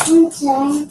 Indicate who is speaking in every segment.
Speaker 1: Okay.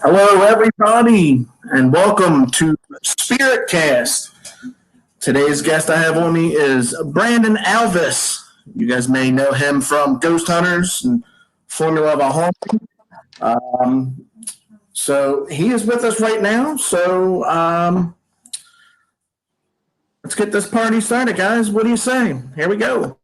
Speaker 2: Hello, everybody, and welcome to Spiritcast. Today's guest I have on me is Brandon Alvis. You guys may know him from Ghost Hunters and Formula of a Haunting. So he is with us right now. So let's get this party started, guys. What do you say? Here we go.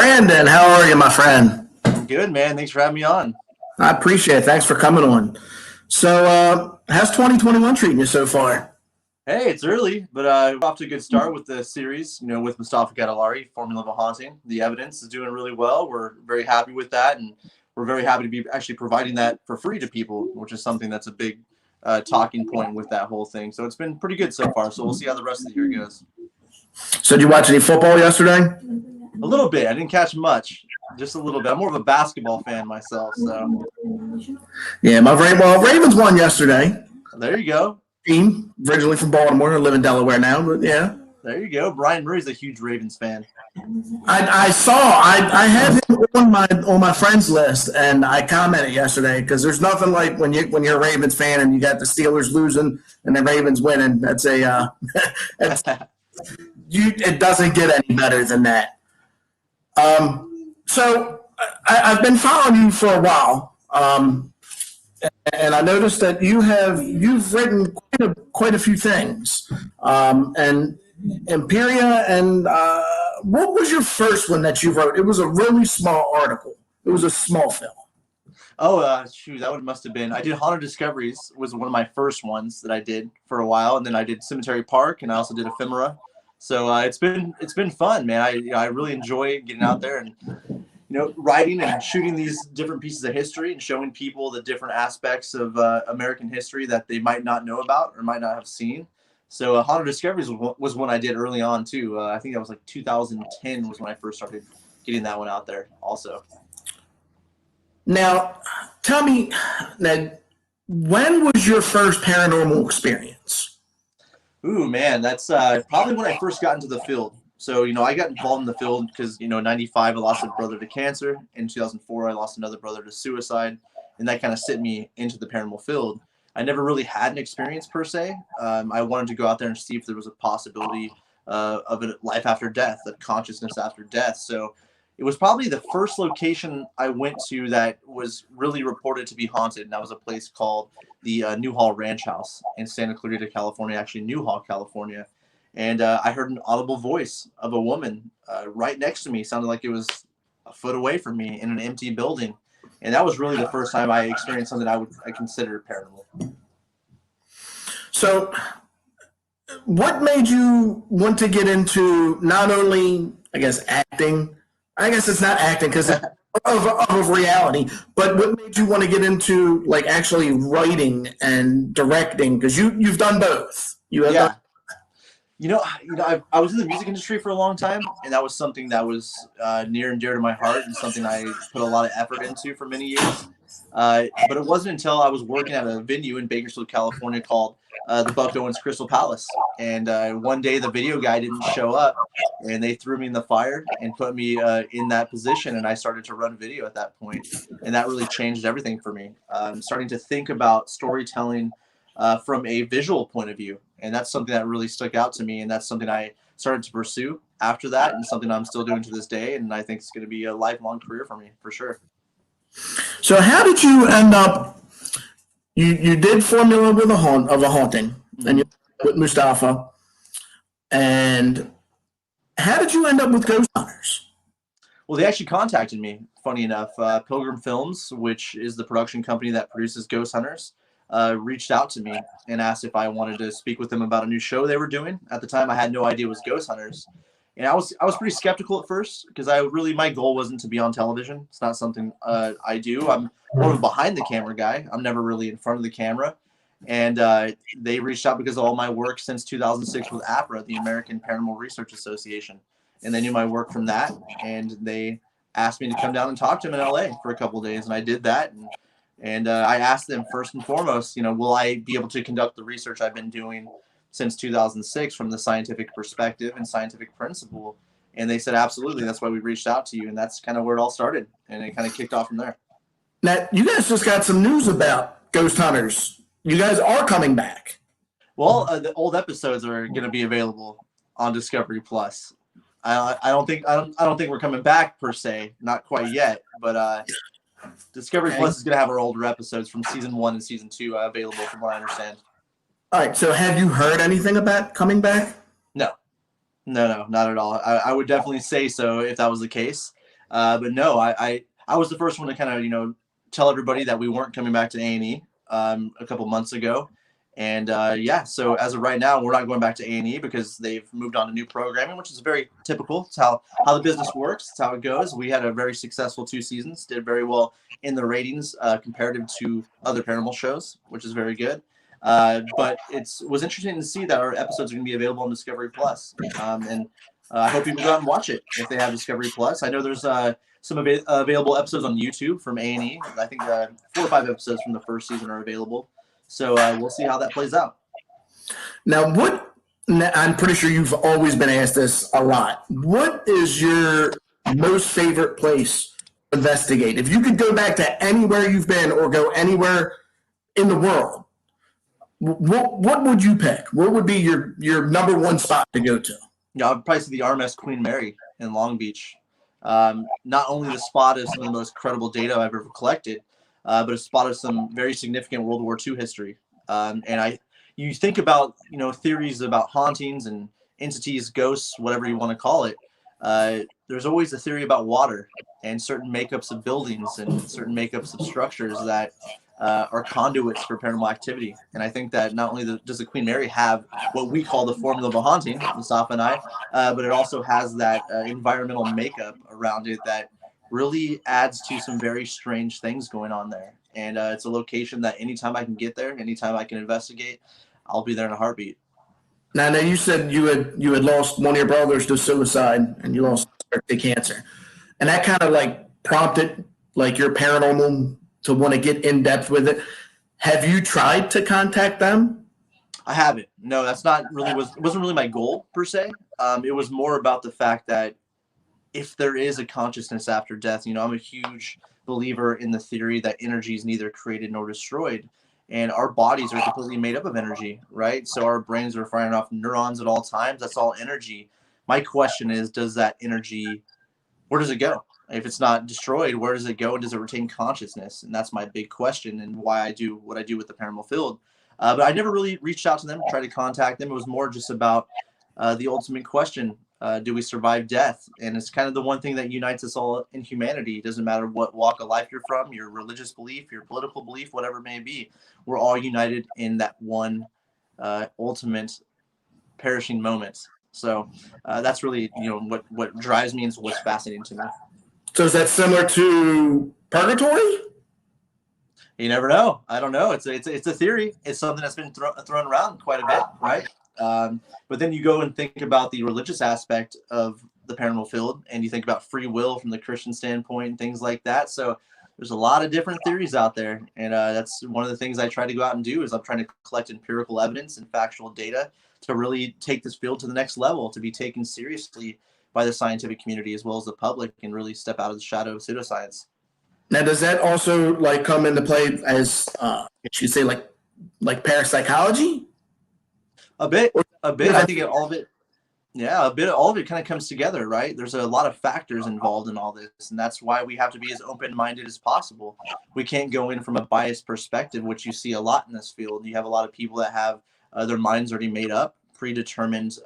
Speaker 2: Brandon, how are you, my friend?
Speaker 1: I'm good, man. Thanks for having me on.
Speaker 2: I appreciate it. Thanks for coming on. So, how's 2021 treating you so far?
Speaker 1: Hey, it's early, but we're off to a good start with the series, with Mustafa Kadalari, Formula of a Haunting. The evidence is doing really well. We're very happy with that, and we're very happy to be actually providing that for free to people, which is something that's a big talking point with that whole thing. So it's been pretty good so far, so we'll see how the rest of the year goes.
Speaker 2: So, did you watch any football yesterday?
Speaker 1: A little bit. I didn't catch much, just a little bit. I'm more of a basketball fan myself, so.
Speaker 2: Yeah, Ravens won yesterday.
Speaker 1: There you go.
Speaker 2: Team, originally from Baltimore, I live in Delaware now, but yeah.
Speaker 1: There you go. Brian Murray's a huge Ravens fan.
Speaker 2: I had him on my friends list, and I commented yesterday because there's nothing like when you're a Ravens fan and you got the Steelers losing and the Ravens winning. That's it doesn't get any better than that. So I've been following you for a while, and I noticed that you've written quite a few things, and Imperia, and what was your first one that you wrote? It was a really small article. It was a small film.
Speaker 1: Oh, shoot, that one must have been. I did Haunted Discoveries, was one of my first ones that I did for a while, and then I did Cemetery Park, and I also did Ephemera. So it's been fun, man. I really enjoy getting out there and writing and shooting these different pieces of history and showing people the different aspects of American history that they might not know about or might not have seen. So Haunted Discoveries was one I did early on too. I think that was like 2010 was when I first started getting that one out there also.
Speaker 2: Now, tell me, when was your first paranormal experience?
Speaker 1: Ooh, man, that's probably when I first got into the field. So, I got involved in the field because, in 95, I lost a brother to cancer. In 2004, I lost another brother to suicide. And that kind of sent me into the paranormal field. I never really had an experience per se. I wanted to go out there and see if there was a possibility of a life after death, of consciousness after death. So it was probably the first location I went to that was really reported to be haunted. And that was a place called the Newhall Ranch House in Santa Clarita, California, actually Newhall, California. And I heard an audible voice of a woman right next to me. It sounded like it was a foot away from me in an empty building. And that was really the first time I experienced something I consider paranormal.
Speaker 2: So what made you want to get into not only, I guess, acting? I guess it's not acting because of reality, but what made you want to get into like actually writing and directing? Because you've done both.
Speaker 1: Yeah. I was in the music industry for a long time, and that was something that was near and dear to my heart and something I put a lot of effort into for many years. But it wasn't until I was working at a venue in Bakersfield, California called the Buck Owens Crystal Palace. And one day the video guy didn't show up, and they threw me in the fire and put me in that position, and I started to run video at that point. And that really changed everything for me. Starting to think about storytelling from a visual point of view. And that's something that really stuck out to me. And that's something I started to pursue after that and something I'm still doing to this day. And I think it's going to be a lifelong career for me, for sure.
Speaker 2: So how did you end up, you did Formula of a Haunting, and you with Mustafa. And how did you end up with Ghost Hunters?
Speaker 1: Well, they actually contacted me, funny enough. Pilgrim Films, which is the production company that produces Ghost Hunters, reached out to me and asked if I wanted to speak with them about a new show they were doing. At the time, I had no idea it was Ghost Hunters. And I was pretty skeptical at first because my goal wasn't to be on television. It's not something I do. I'm more of a behind the camera guy. I'm never really in front of the camera. And they reached out because of all my work since 2006 with APRA, the American Paranormal Research Association. And they knew my work from that. And they asked me to come down and talk to them in LA for a couple of days. And I did that. And I asked them first and foremost, will I be able to conduct the research I've been doing since 2006 from the scientific perspective and scientific principle? And they said, absolutely. That's why we reached out to you. And that's kind of where it all started. And it kind of kicked off from there.
Speaker 2: Now, you guys just got some news about Ghost Hunters. You guys are coming back.
Speaker 1: Well, the old episodes are going to be available on Discovery Plus. I don't think we're coming back per se, not quite yet, but Discovery Plus is going to have our older episodes from season 1 and season 2 available, from what I understand.
Speaker 2: All right. So, have you heard anything about coming back?
Speaker 1: No, not at all. I would definitely say so if that was the case. But no, I was the first one to kind of, tell everybody that we weren't coming back to A&E a couple months ago. And yeah, so as of right now, we're not going back to A&E because they've moved on to new programming, which is very typical. It's how the business works. It's how it goes. We had a very successful 2 seasons, did very well in the ratings comparative to other paranormal shows, which is very good. But it was interesting to see that our episodes are going to be available on Discovery Plus. And I hope people go out and watch it if they have Discovery Plus. I know there's some available episodes on YouTube from A&E. I think 4 or 5 episodes from the first season are available. So we'll see how that plays out.
Speaker 2: Now, I'm pretty sure you've always been asked this a lot. What is your most favorite place to investigate? If you could go back to anywhere you've been or go anywhere in the world, what would you pick? What would be your number one spot to go to?
Speaker 1: Yeah, I'd probably say the RMS Queen Mary in Long Beach. Not only the spot of some of the most credible data I've ever collected, but a spot of some very significant World War II history. And you think about, theories about hauntings and entities, ghosts, whatever you want to call it. There's always a theory about water and certain makeups of buildings and certain makeups of structures that are conduits for paranormal activity. And I think that not only does the Queen Mary have what we call the formula of a haunting, Mustafa and I, but it also has that environmental makeup around it that really adds to some very strange things going on there. And it's a location that anytime I can get there, anytime I can investigate, I'll be there in a heartbeat.
Speaker 2: Now you said you had lost one of your brothers to suicide, and you lost to cancer, and that kind of like prompted like your paranormal to want to get in depth with it. Have you tried to contact them?
Speaker 1: I haven't. No, that's not really it wasn't really my goal per se. It was more about the fact that if there is a consciousness after death, I'm a huge believer in the theory that energy is neither created nor destroyed. And our bodies are completely made up of energy, right? So our brains are firing off neurons at all times. That's all energy. My question is, does that energy, where does it go? If it's not destroyed, where does it go? And does it retain consciousness? And that's my big question and why I do what I do with the paranormal field. But I never really reached out to them, tried to contact them. It was more just about the ultimate question. Do we survive death? And it's kind of the one thing that unites us all in humanity. It doesn't matter what walk of life you're from, your religious belief, your political belief, whatever it may be. We're all united in that one ultimate perishing moment. So that's really, what drives me and what's fascinating to me.
Speaker 2: So is that similar to purgatory?
Speaker 1: You never know. I don't know. It's a theory. It's something that's been thrown around quite a bit, right? But then you go and think about the religious aspect of the paranormal field, and you think about free will from the Christian standpoint and things like that. So there's a lot of different theories out there, and that's one of the things I try to go out and do is I'm trying to collect empirical evidence and factual data to really take this field to the next level, to be taken seriously by the scientific community as well as the public, and really step out of the shadow of pseudoscience.
Speaker 2: Now, does that also like come into play as you say like parapsychology?
Speaker 1: A bit. I think all of it. Yeah, all of it kind of comes together, right? There's a lot of factors involved in all this, and that's why we have to be as open-minded as possible. We can't go in from a biased perspective, which you see a lot in this field. You have a lot of people that have their minds already made up, predetermined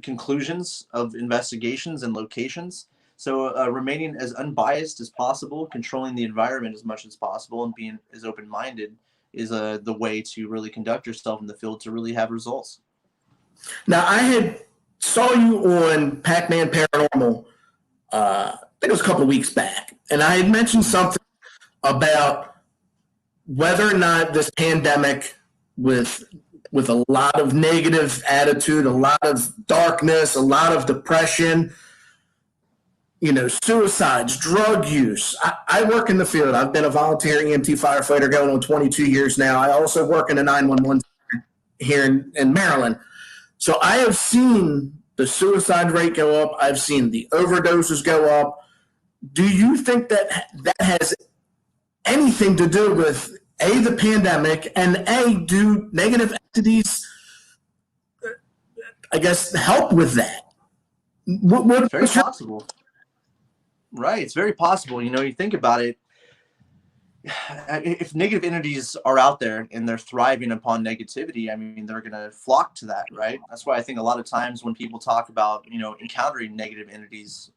Speaker 1: conclusions of investigations and locations. So remaining as unbiased as possible, controlling the environment as much as possible, and being as open-minded is the way to really conduct yourself in the field to really have results.
Speaker 2: Now, I saw you on Pac-Man Paranormal, I think it was a couple of weeks back, and I had mentioned something about whether or not this pandemic with a lot of negative attitude, a lot of darkness, a lot of depression, suicides, drug use. I work in the field. I've been a volunteer EMT firefighter going on 22 years now. I also work in a 911 here in Maryland. So I have seen the suicide rate go up. I've seen the overdoses go up. Do you think that has anything to do with A, the pandemic, and do negative entities, I guess, help with that?
Speaker 1: Very possible. Right. It's very possible. You think about it. If negative entities are out there and they're thriving upon negativity, I mean, they're going to flock to that, right? That's why I think a lot of times when people talk about, encountering negative entities,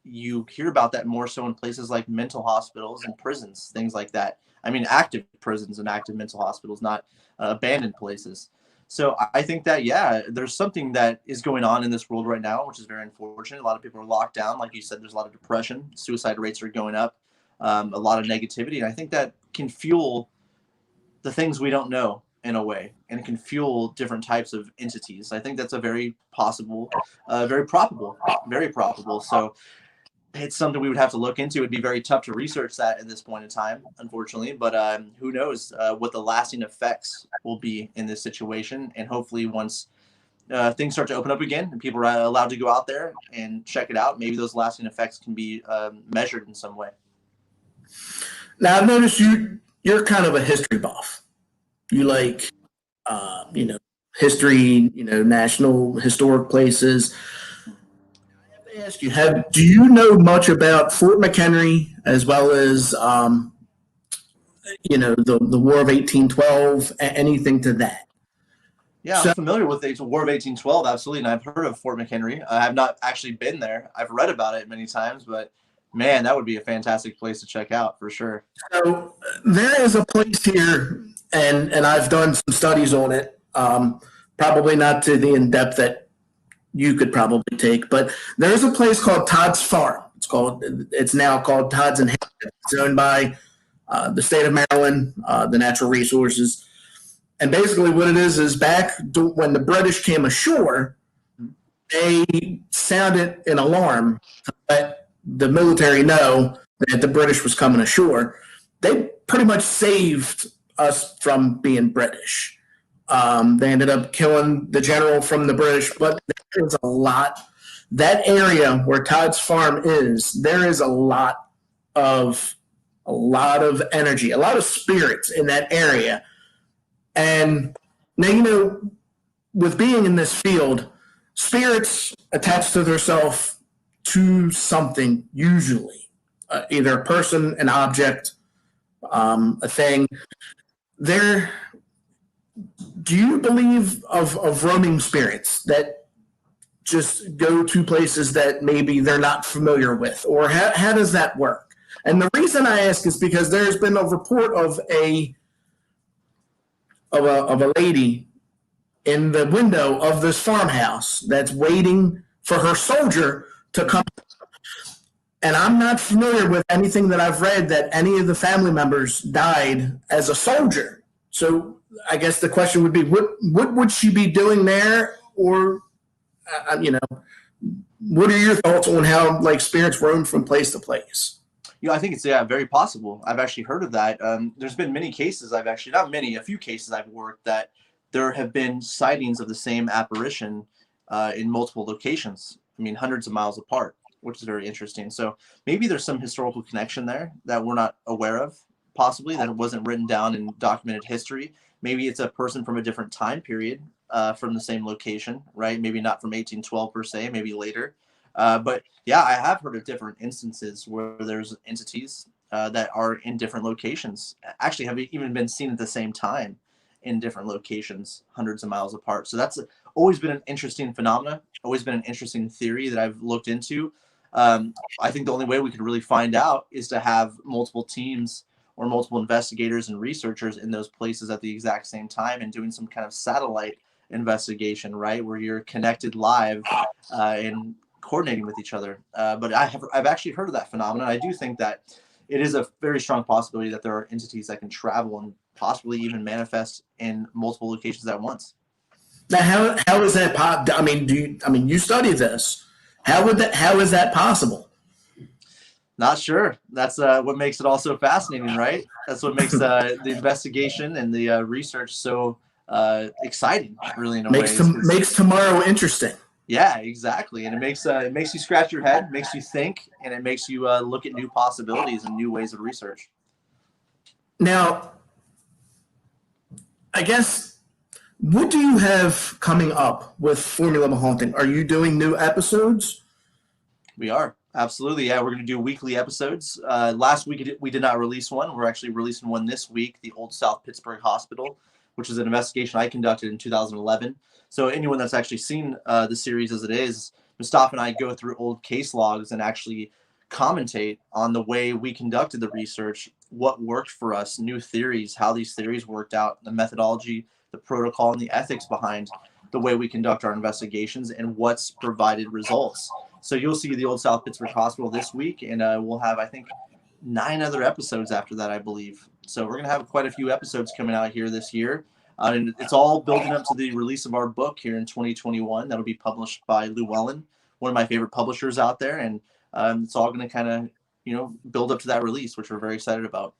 Speaker 1: you hear about that more so in places like mental hospitals and prisons, things like that. I mean, active prisons and active mental hospitals, not abandoned places. So I think that, yeah, there's something that is going on in this world right now, which is very unfortunate. A lot of people are locked down. Like you said, there's a lot of depression. Suicide rates are going up, a lot of negativity. And I think that can fuel the things we don't know in a way, and it can fuel different types of entities. I think that's a very possible, very probable. So it's something we would have to look into. It'd be very tough to research that at this point in time, unfortunately. But who knows what the lasting effects will be in this situation. And hopefully once things start to open up again and people are allowed to go out there and check it out, maybe those lasting effects can be measured in some way.
Speaker 2: Now, I've noticed you're kind of a history buff. You like, history, national historic places. Ask you, do you know much about Fort McHenry as well as the War of 1812, anything to that?
Speaker 1: Yeah, I'm familiar with the War of 1812, absolutely, and I've heard of Fort McHenry. I have not actually been there. I've read about it many times, but man, that would be a fantastic place to check out for sure.
Speaker 2: So there is a place here, and I've done some studies on it, probably not to the in-depth that you could probably take, but there is a place called Todd's Farm. It's now called Todd's Inheritance. It's owned by the state of Maryland, the Natural Resources. And basically what it is back when the British came ashore, they sounded an alarm to let the military know that the British was coming ashore. They pretty much saved us from being British. They ended up killing the general from the British, but there's a lot. That area where Todd's Farm is, there is a lot of energy, a lot of spirits in that area. And now, with being in this field, spirits attach to themselves to something, usually, either a person, an object, a thing. Do you believe of roaming spirits that just go to places that maybe they're not familiar with? Or how does that work? And the reason I ask is because there's been a report of a lady in the window of this farmhouse that's waiting for her soldier to come. And I'm not familiar with anything that I've read that any of the family members died as a soldier. So I guess the question would be, what would she be doing there? Or, what are your thoughts on how spirits roam from place to place?
Speaker 1: I think it's very possible. I've actually heard of that. There's been many cases a few cases I've worked that there have been sightings of the same apparition in multiple locations. I mean, hundreds of miles apart, which is very interesting. So maybe there's some historical connection there that we're not aware of, possibly, that it wasn't written down in documented history. Maybe it's a person from a different time period from the same location, right? Maybe not from 1812 per se, maybe later. But yeah, I have heard of different instances where there's entities that are in different locations, actually have even been seen at the same time in different locations, hundreds of miles apart. So that's always been an interesting phenomena, always been an interesting theory that I've looked into. I think the only way we could really find out is to have multiple teams or multiple investigators and researchers in those places at the exact same time and doing some kind of satellite investigation, right, where you're connected live and coordinating with each other. But I've actually heard of that phenomenon. I do think that it is a very strong possibility that there are entities that can travel and possibly even manifest in multiple locations at once.
Speaker 2: Now, how is that? You study this. How is that possible?
Speaker 1: Not sure. That's what makes it all so fascinating, right? That's what makes the investigation and the research so exciting, really, in a way.
Speaker 2: Makes tomorrow interesting.
Speaker 1: Yeah, exactly. And it makes you scratch your head, makes you think, and it makes you look at new possibilities and new ways of research.
Speaker 2: Now, I guess, what do you have coming up with Formula Haunting? Are you doing new episodes?
Speaker 1: We are. Absolutely. Yeah, we're going to do weekly episodes. Last week we did not release one. We're actually releasing one this week, the Old South Pittsburgh Hospital, which is an investigation I conducted in 2011. So anyone that's actually seen the series as it is Mustafa and I go through old case logs and actually commentate on the way we conducted the research, what worked for us, new theories, how these theories worked out, the methodology, the protocol, and the ethics behind the way we conduct our investigations, and what's provided results. So you'll see the Old South Pittsburgh Hospital this week, and we'll have, I think, 9 other episodes after that, I believe. So we're going to have quite a few episodes coming out here this year. And it's all building up to the release of our book here in 2021. That'll be published by Llewellyn, one of my favorite publishers out there. And it's all going to kind of, build up to that release, which we're very excited about.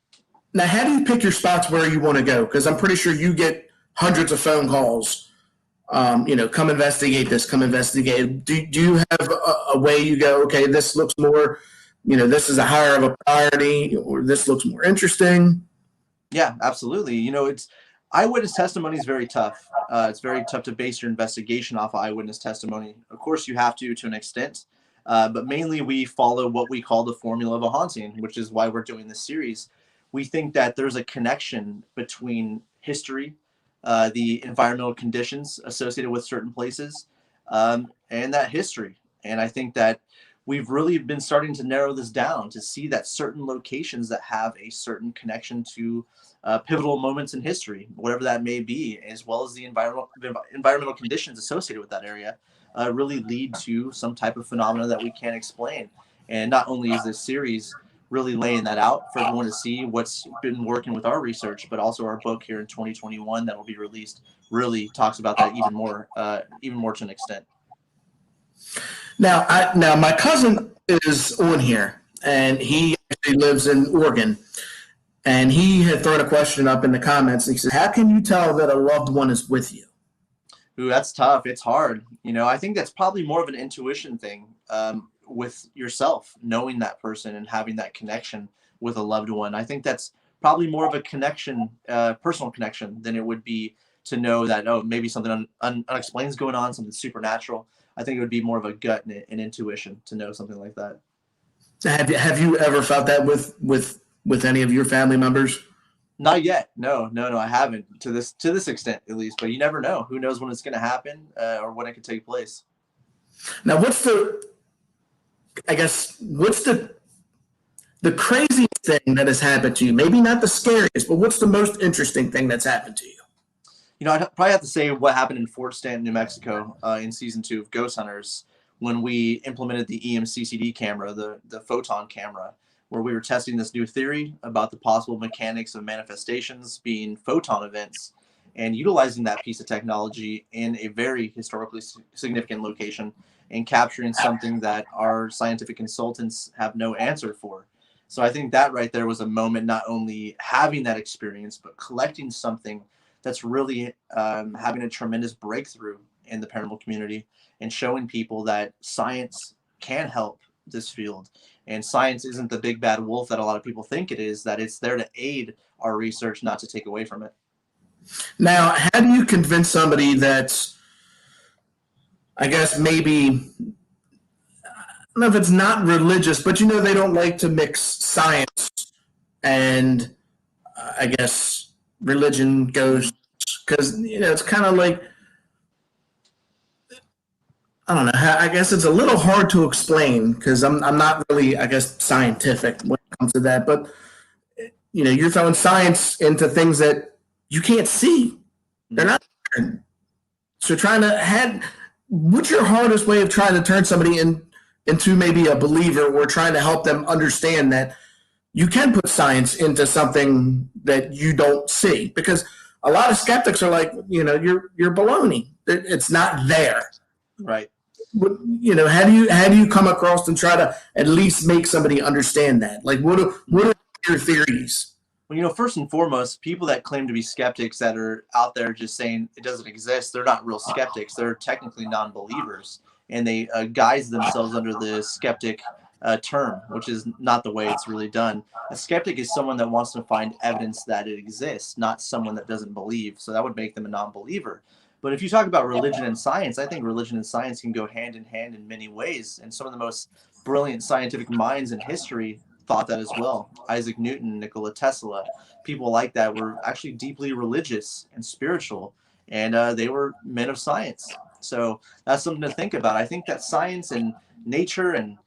Speaker 2: Now, how do you pick your spots where you want to go? Because I'm pretty sure you get hundreds of phone calls. Come investigate this, come investigate. Do you have a way you go, okay, this looks more, this is a higher of a priority, or this looks more interesting?
Speaker 1: Yeah, absolutely. It's eyewitness testimony is very tough. It's very tough to base your investigation off of eyewitness testimony. Of course, you have to an extent, but mainly we follow what we call the formula of a haunting, which is why we're doing this series. We think that there's a connection between history, the environmental conditions associated with certain places, and that history. And I think that we've really been starting to narrow this down to see that certain locations that have a certain connection to pivotal moments in history, whatever that may be, as well as the environmental conditions associated with that area, really lead to some type of phenomena that we can't explain. And not only is this series really laying that out for everyone to see what's been working with our research, but also our book here in 2021 that will be released really talks about that even more to an extent.
Speaker 2: Now my cousin is on here, and he actually lives in Oregon, and he had thrown a question up in the comments, and he said, how can you tell that a loved one is with you?
Speaker 1: Ooh, that's tough. It's hard. I think that's probably more of an intuition thing. With yourself, knowing that person and having that connection with a loved one. I think that's probably more of a connection, personal connection, than it would be to know that, maybe something unexplained is going on, something supernatural. I think it would be more of a gut and intuition to know something like that.
Speaker 2: Have you ever felt that with any of your family members?
Speaker 1: Not yet. No, I haven't to this extent, at least, but you never know. Who knows when it's going to happen or when it could take place.
Speaker 2: Now, what's the craziest thing that has happened to you? Maybe not the scariest, but what's the most interesting thing that's happened to you?
Speaker 1: I'd probably have to say what happened in Fort Stanton, New Mexico, in season 2 of Ghost Hunters, when we implemented the EMCCD camera, the photon camera, where we were testing this new theory about the possible mechanics of manifestations being photon events, and utilizing that piece of technology in a very historically significant location and capturing something that our scientific consultants have no answer for. So I think that right there was a moment, not only having that experience, but collecting something that's really having a tremendous breakthrough in the paranormal community and showing people that science can help this field. And science isn't the big bad wolf that a lot of people think it is, that it's there to aid our research, not to take away from it.
Speaker 2: Now, how do you convince somebody that's, I guess maybe, I don't know if it's not religious, but they don't like to mix science and I guess religion goes, because it's kind of like, I don't know, I guess it's a little hard to explain because I'm not really, I guess, scientific when it comes to that, but you're throwing science into things that you can't see. They're not. So what's your hardest way of trying to turn somebody into maybe a believer, or trying to help them understand that you can put science into something that you don't see? Because a lot of skeptics are like, you're baloney. It's not there.
Speaker 1: Right.
Speaker 2: How do you come across and try to at least make somebody understand that? Like, what are your theories?
Speaker 1: Well, first and foremost, people that claim to be skeptics that are out there just saying it doesn't exist, they're not real skeptics. They're technically non-believers, and they guise themselves under the skeptic term, which is not the way it's really done. A skeptic is someone that wants to find evidence that it exists, not someone that doesn't believe. So that would make them a non-believer. But if you talk about religion and science, I think religion and science can go hand in hand in many ways. And some of the most brilliant scientific minds in history thought that as well. Isaac Newton, Nikola Tesla, people like that were actually deeply religious and spiritual, and they were men of science. So that's something to think about. I think that science and nature and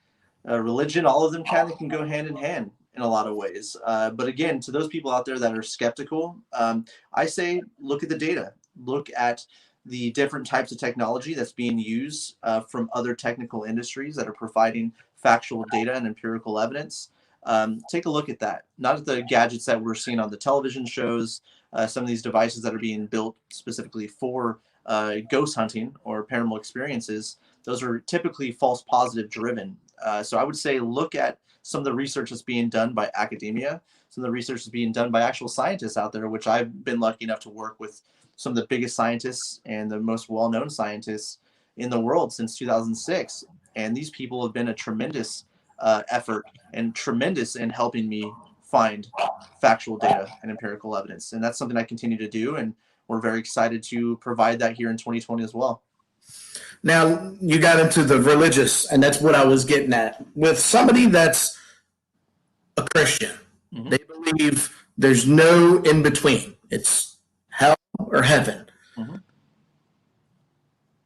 Speaker 1: religion, all of them kind of can go hand in hand in a lot of ways. But again, to those people out there that are skeptical, I say look at the data, look at the different types of technology that's being used from other technical industries that are providing factual data and empirical evidence. Take a look at that, not at the gadgets that we're seeing on the television shows, some of these devices that are being built specifically for ghost hunting or paranormal experiences. Those are typically false positive driven. So I would say look at some of the research that's being done by academia, some of the research that's being done by actual scientists out there, which I've been lucky enough to work with some of the biggest scientists and the most well-known scientists in the world since 2006. And these people have been a tremendous effort and tremendous in helping me find factual data and empirical evidence. And that's something I continue to do. And we're very excited to provide that here in 2020 as well.
Speaker 2: Now, you got into the religious, and that's what I was getting at. With somebody that's a Christian, they believe there's no in between. It's hell or heaven.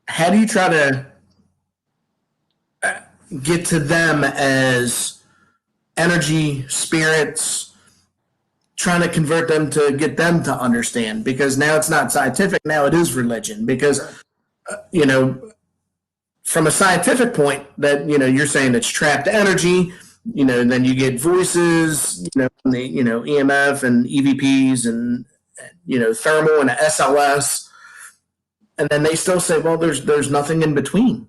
Speaker 2: How do you try to get to them as energy, spirits, trying to convert them to get them to understand? Because now it's not scientific, now it is religion. Because, from a scientific point that, you're saying it's trapped energy, and then you get voices, from the, EMF and EVPs and, thermal and SLS. And then they still say, well, there's nothing in between.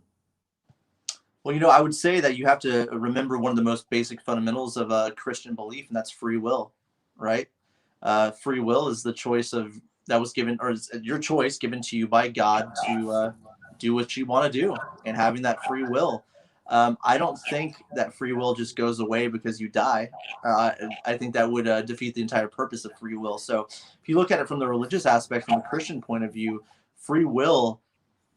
Speaker 1: Well, I would say that you have to remember one of the most basic fundamentals of a Christian belief, and that's free will, right? Free will is the choice that was given, or your choice given to you by God to do what you want to do, and having that free will. I don't think that free will just goes away because you die. I think that would defeat the entire purpose of free will. So if you look at it from the religious aspect, from a Christian point of view, free will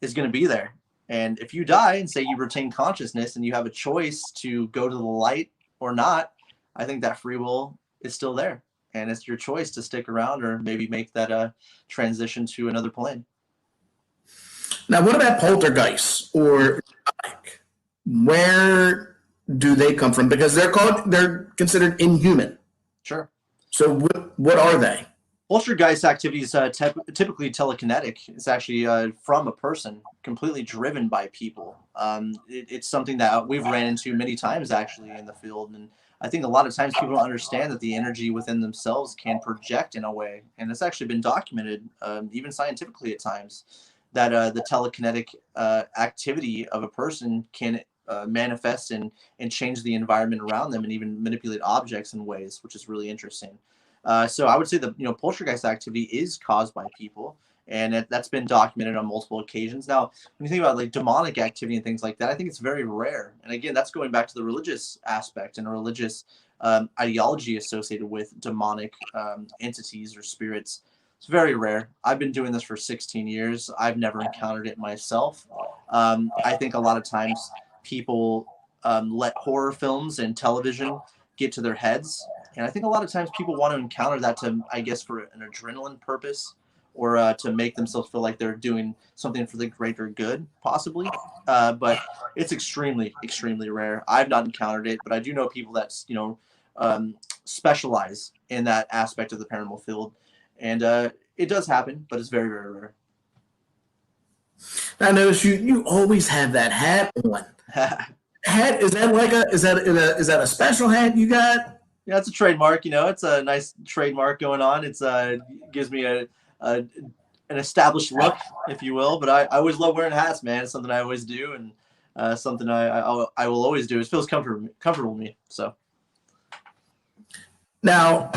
Speaker 1: is going to be there. And if you die and say you retain consciousness and you have a choice to go to the light or not, I think that free will is still there. And it's your choice to stick around or maybe make that transition to another plane.
Speaker 2: Now, what about poltergeists or where do they come from? Because they're considered inhuman.
Speaker 1: Sure. So
Speaker 2: what are they?
Speaker 1: Poltergeist activity is typically telekinetic. It's actually from a person, completely driven by people. It's something that we've ran into many times actually in the field. And I think a lot of times people don't understand that the energy within themselves can project in a way. And it's actually been documented, even scientifically at times, that the telekinetic activity of a person can manifest and change the environment around them and even manipulate objects in ways, which is really interesting. So I would say that poltergeist activity is caused by people, and that's been documented on multiple occasions. Now, when you think about like demonic activity and things like that, I think it's very rare. And again, that's going back to the religious aspect and a religious ideology associated with demonic entities or spirits. It's very rare. I've been doing this for 16 years. I've never encountered it myself. I think a lot of times people let horror films and television get to their heads. And I think a lot of times people want to encounter that to, I guess, for an adrenaline purpose or to make themselves feel like they're doing something for the greater good, possibly. But it's extremely, extremely rare. I've not encountered it, but I do know people that, specialize in that aspect of the paranormal field. And it does happen, but it's very, very rare.
Speaker 2: I notice you always have that hat on. Hat, is that a special hat you got?
Speaker 1: Yeah, it's a trademark. It's a nice trademark going on. It's gives me an established look, if you will. But I always love wearing hats, man. It's something I always do, and something I will always do. It feels comfortable with me. So
Speaker 2: now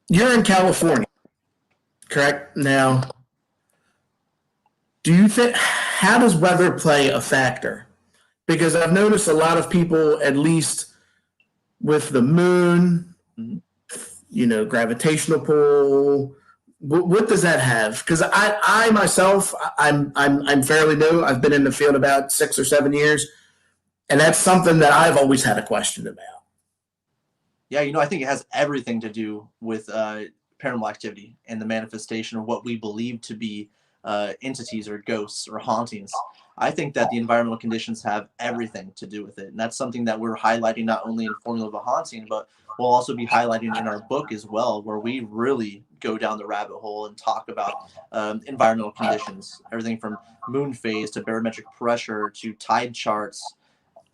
Speaker 2: you're in California, correct? Now, do you think how does weather play a factor? Because I've noticed a lot of people, at least with the moon, gravitational pull. What does that have? Because I myself, I'm fairly new. I've been in the field about 6 or 7 years, and that's something that I've always had a question about.
Speaker 1: Yeah, I think it has everything to do with paranormal activity and the manifestation of what we believe to be entities or ghosts or hauntings. I think that the environmental conditions have everything to do with it. And that's something that we're highlighting not only in Formula of a Haunting, but we'll also be highlighting in our book as well, where we really go down the rabbit hole and talk about environmental conditions, everything from moon phase to barometric pressure to tide charts,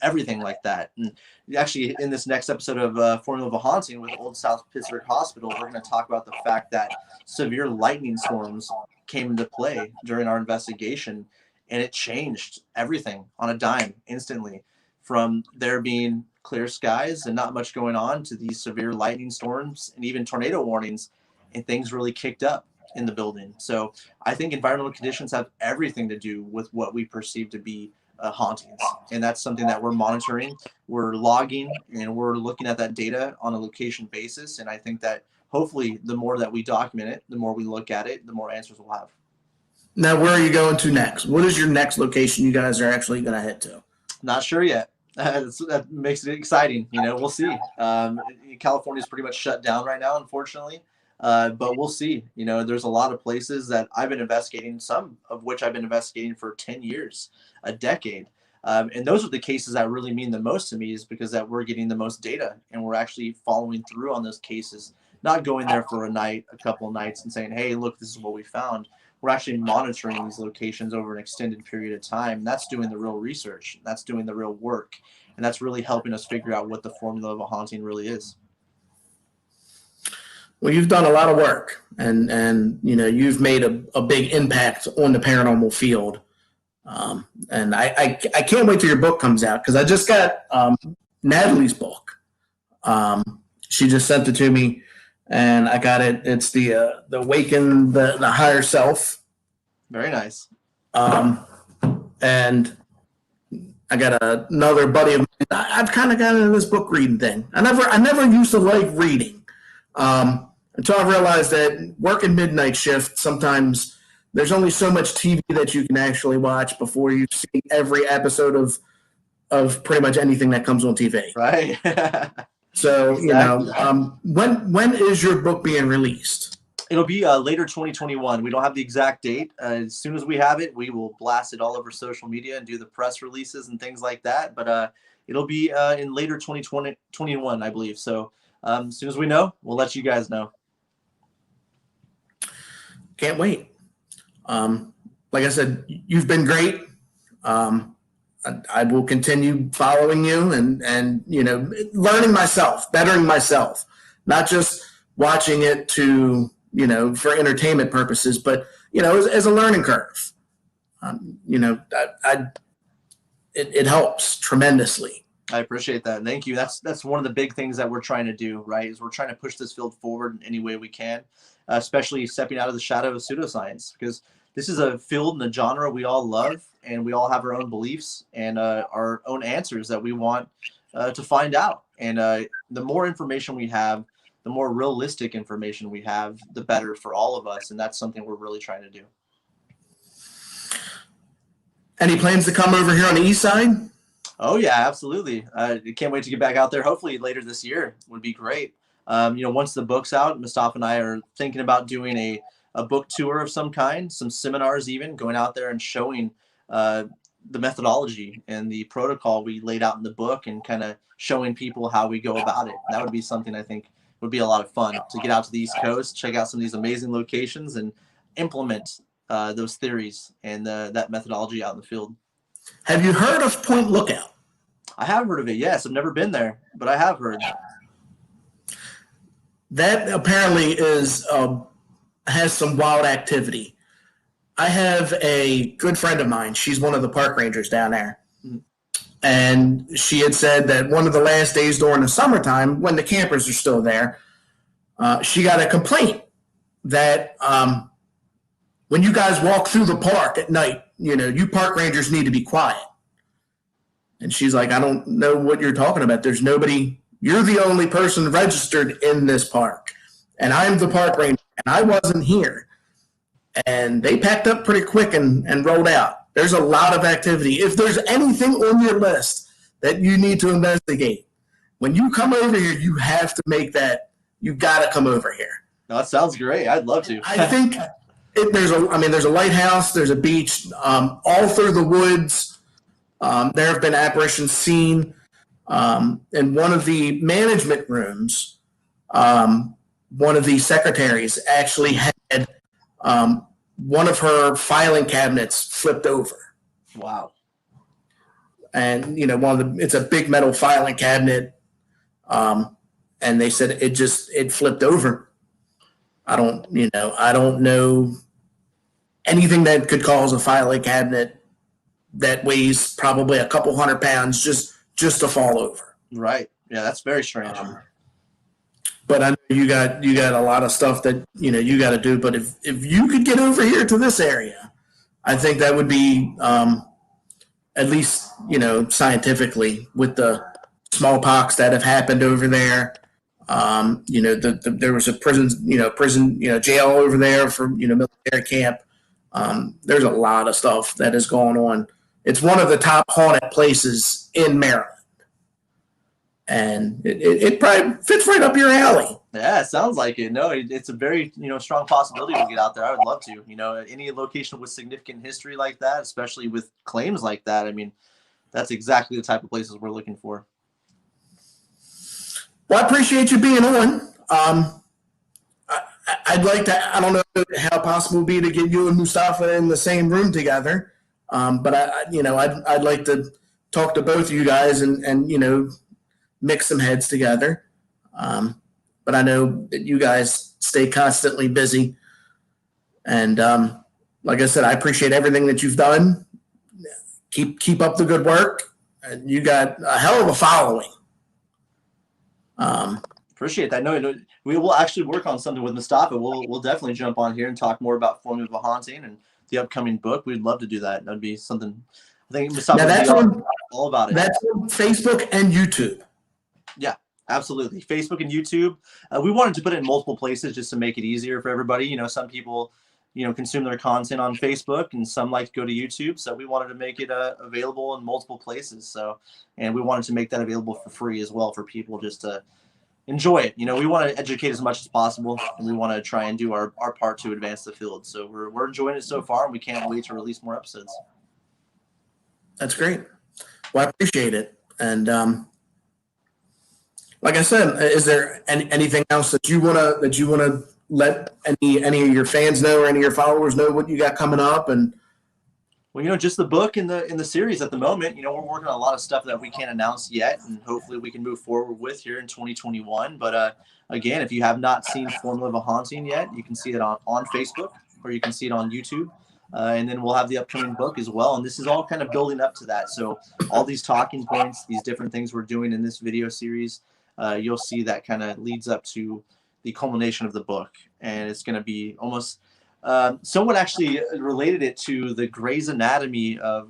Speaker 1: everything like that. And actually, in this next episode of Formula of a Haunting with Old South Pittsburgh Hospital, we're going to talk about the fact that severe lightning storms came into play during our investigation, and it changed everything on a dime instantly, from there being clear skies and not much going on to these severe lightning storms and even tornado warnings, and things really kicked up in the building. So I think environmental conditions have everything to do with what we perceive to be hauntings, and that's something that we're monitoring, we're logging, and we're looking at that data on a location basis. And I think that hopefully the more that we document it, the more we look at it, the more answers we'll have.
Speaker 2: Now, where are you going to next? What is your next location you guys are actually going to head to?
Speaker 1: Not sure yet. That makes it exciting. We'll see. California's pretty much shut down right now, unfortunately. But we'll see. There's a lot of places that I've been investigating, some of which I've been investigating for 10 years, a decade. And those are the cases that really mean the most to me, is because that we're getting the most data and we're actually following through on those cases, not going there for a night, a couple of nights and saying, hey, look, this is what we found. We're actually monitoring these locations over an extended period of time. And that's doing the real research. That's doing the real work. And that's really helping us figure out what the formula of a haunting really is.
Speaker 2: Well, you've done a lot of work, and you've made a big impact on the paranormal field. And I can't wait till your book comes out, because I just got Natalie's book. She just sent it to me, and I got it. It's the Awaken the Higher Self.
Speaker 1: Very nice.
Speaker 2: And I got another buddy of mine. I've kind of got into this book reading thing. I never used to like reading. Until I realized that working midnight shift, sometimes there's only so much TV that you can actually watch before you see every episode of pretty much anything that comes on TV.
Speaker 1: Right.
Speaker 2: So, exactly. When is your book being released?
Speaker 1: It'll be later 2021. We don't have the exact date. As soon as we have it, we will blast it all over social media and do the press releases and things like that. But it'll be in later 2021, I believe. So as soon as we know, we'll let you guys know.
Speaker 2: Can't wait. Like I said, you've been great. I will continue following you and learning myself, bettering myself, not just watching it to, for entertainment purposes, but, as a learning curve. It helps tremendously.
Speaker 1: I appreciate that. Thank you. That's one of the big things that we're trying to do, right? Is we're trying to push this field forward in any way we can, especially stepping out of the shadow of pseudoscience, because this is a field and a genre we all love, and we all have our own beliefs and our own answers that we want to find out. And the more information we have, the more realistic information we have, the better for all of us. And that's something we're really trying to do.
Speaker 2: Any plans to come over here on the east side?
Speaker 1: Oh, yeah, absolutely. I can't wait to get back out there. Hopefully later this year would be great. Once the book's out, Mustafa and I are thinking about doing a book tour of some kind, some seminars even, going out there and showing the methodology and the protocol we laid out in the book and kind of showing people how we go about it. That would be something I think would be a lot of fun, to get out to the East Coast, check out some of these amazing locations and implement those theories and that methodology out in the field.
Speaker 2: Have you heard of Point Lookout?
Speaker 1: I have heard of it, yes. I've never been there, but I have heard.
Speaker 2: That apparently has some wild activity. I have a good friend of mine. She's one of the park rangers down there. Mm-hmm. And she had said that one of the last days during the summertime, when the campers are still there, she got a complaint that when you guys walk through the park at night, you park rangers need to be quiet. And she's like, I don't know what you're talking about. There's nobody. You're the only person registered in this park. And I'm the park ranger, and I wasn't here. And they packed up pretty quick and rolled out. There's a lot of activity. If there's anything on your list that you need to investigate, when you come over here, you have to make that. You got to come over here.
Speaker 1: No, that sounds great. I'd love to.
Speaker 2: I think There's a lighthouse, there's a beach, all through the woods. There have been apparitions seen. In one of the management rooms, one of the secretaries actually had one of her filing cabinets flipped over.
Speaker 1: Wow.
Speaker 2: And it's a big metal filing cabinet, and they said it flipped over. I don't know anything that could cause a filing cabinet that weighs probably a couple 100 pounds just to fall over.
Speaker 1: Right. Yeah, that's very strange.
Speaker 2: But I know you got a lot of stuff that you got to do. But if you could get over here to this area, I think that would be at least scientifically, with the smallpox that have happened over there. There was a prison jail over there for military camp. There's a lot of stuff that is going on. It's one of the top haunted places in Maryland. And it probably fits right up your alley.
Speaker 1: Yeah, it sounds like it. No, it's a very strong possibility to get out there. I would love to. Any location with significant history like that, especially with claims like that. I mean, that's exactly the type of places we're looking for.
Speaker 2: Well, I appreciate you being on. I'd like to. I don't know how possible it would be to get you and Mustafa in the same room together, but I'd like to talk to both of you guys and mix some heads together. But I know that you guys stay constantly busy. And like I said, I appreciate everything that you've done. Keep up the good work. And you got a hell of a following.
Speaker 1: Appreciate that. No, we will actually work on something with Mustafa. We'll definitely jump on here and talk more about Formula of a Haunting and the upcoming book. We'd love to do that. That'd be something. I think Mustafa would be all about it.
Speaker 2: That's on Facebook and YouTube.
Speaker 1: Yeah, absolutely. Facebook and YouTube. We wanted to put it in multiple places just to make it easier for everybody. Some people, consume their content on Facebook and some like to go to YouTube. So we wanted to make it available in multiple places. And we wanted to make that available for free as well for people just to enjoy it. We want to educate as much as possible, and we want to try and do our part to advance the field. So we're enjoying it so far, and we can't wait to release more episodes.
Speaker 2: That's great. Well, I appreciate it. And like I said, is there anything else that you wanna let any of your fans know or any of your followers know what you got coming up? And
Speaker 1: well, just the book and the series at the moment. We're working on a lot of stuff that we can't announce yet, and hopefully we can move forward with here in 2021. But again, if you have not seen Formula of a Haunting yet, you can see it on Facebook, or you can see it on YouTube. And then we'll have the upcoming book as well. And this is all kind of building up to that. So all these talking points, these different things we're doing in this video series, you'll see that kind of leads up to the culmination of the book. And it's going to be almost someone actually related it to the Grey's Anatomy of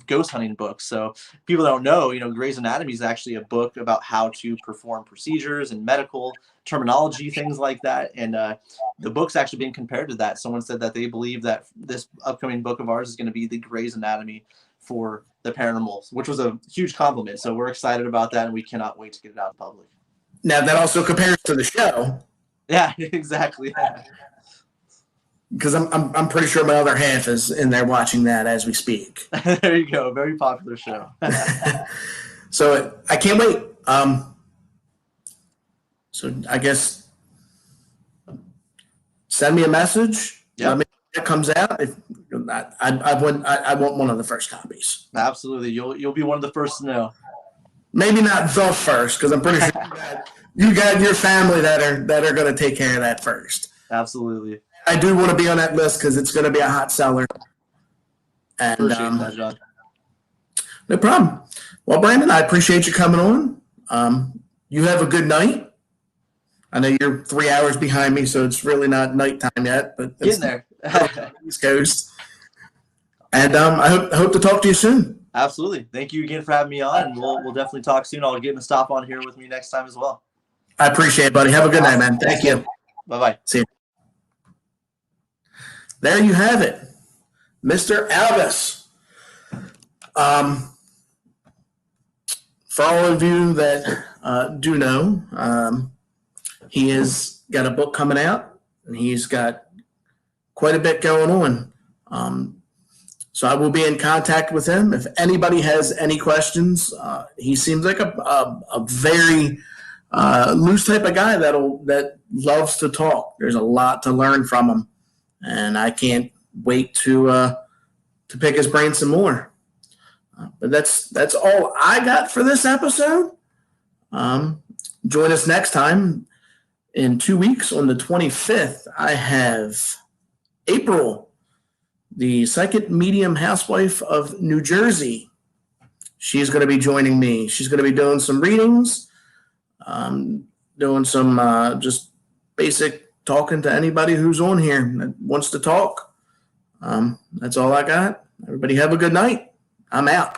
Speaker 1: ghost hunting books. So people don't know, Grey's Anatomy is actually a book about how to perform procedures and medical terminology, things like that. And the book's actually being compared to that. Someone said that they believe that this upcoming book of ours is going to be the Grey's Anatomy for the paranormal, which was a huge compliment. So we're excited about that, and we cannot wait to get it out in public.
Speaker 2: Now that also compares to the show.
Speaker 1: Yeah, exactly.
Speaker 2: Because I'm pretty sure my other half is in there watching that as we speak.
Speaker 1: There you go. Very popular show.
Speaker 2: So I can't wait. So I guess send me a message.
Speaker 1: Yeah.
Speaker 2: Let me know when it comes out. If I want one of the first copies.
Speaker 1: Absolutely. You'll be one of the first to know.
Speaker 2: Maybe not the first, because I'm pretty sure you got your family that are going to take care of that first.
Speaker 1: Absolutely.
Speaker 2: I do want to be on that list because it's going to be a hot seller. And
Speaker 1: Appreciate that, John.
Speaker 2: No problem. Well, Brandon, I appreciate you coming on. You have a good night. I know you're 3 hours behind me, so it's really not nighttime yet. But
Speaker 1: getting there.
Speaker 2: East Coast. And I hope to talk to you soon.
Speaker 1: Absolutely. Thank you again for having me on, and we'll definitely talk soon. I'll get Mustafa on here with me next time as well.
Speaker 2: I appreciate it, buddy. Have a good night, man. Thank you.
Speaker 1: Bye-bye.
Speaker 2: See you. There you have it, Mr. Alvis. For all of you that do know, he has got a book coming out, and he's got quite a bit going on. So I will be in contact with him. If anybody has any questions, he seems like a very loose type of guy that loves to talk. There's a lot to learn from him, and I can't wait to pick his brain some more. But that's all I got for this episode. Join us next time in 2 weeks on the 25th. I have April, the psychic medium housewife of New Jersey. She's going to be joining me. She's going to be doing some readings, doing some just basic talking to anybody who's on here that wants to talk. That's all I got. Everybody have a good night. I'm out.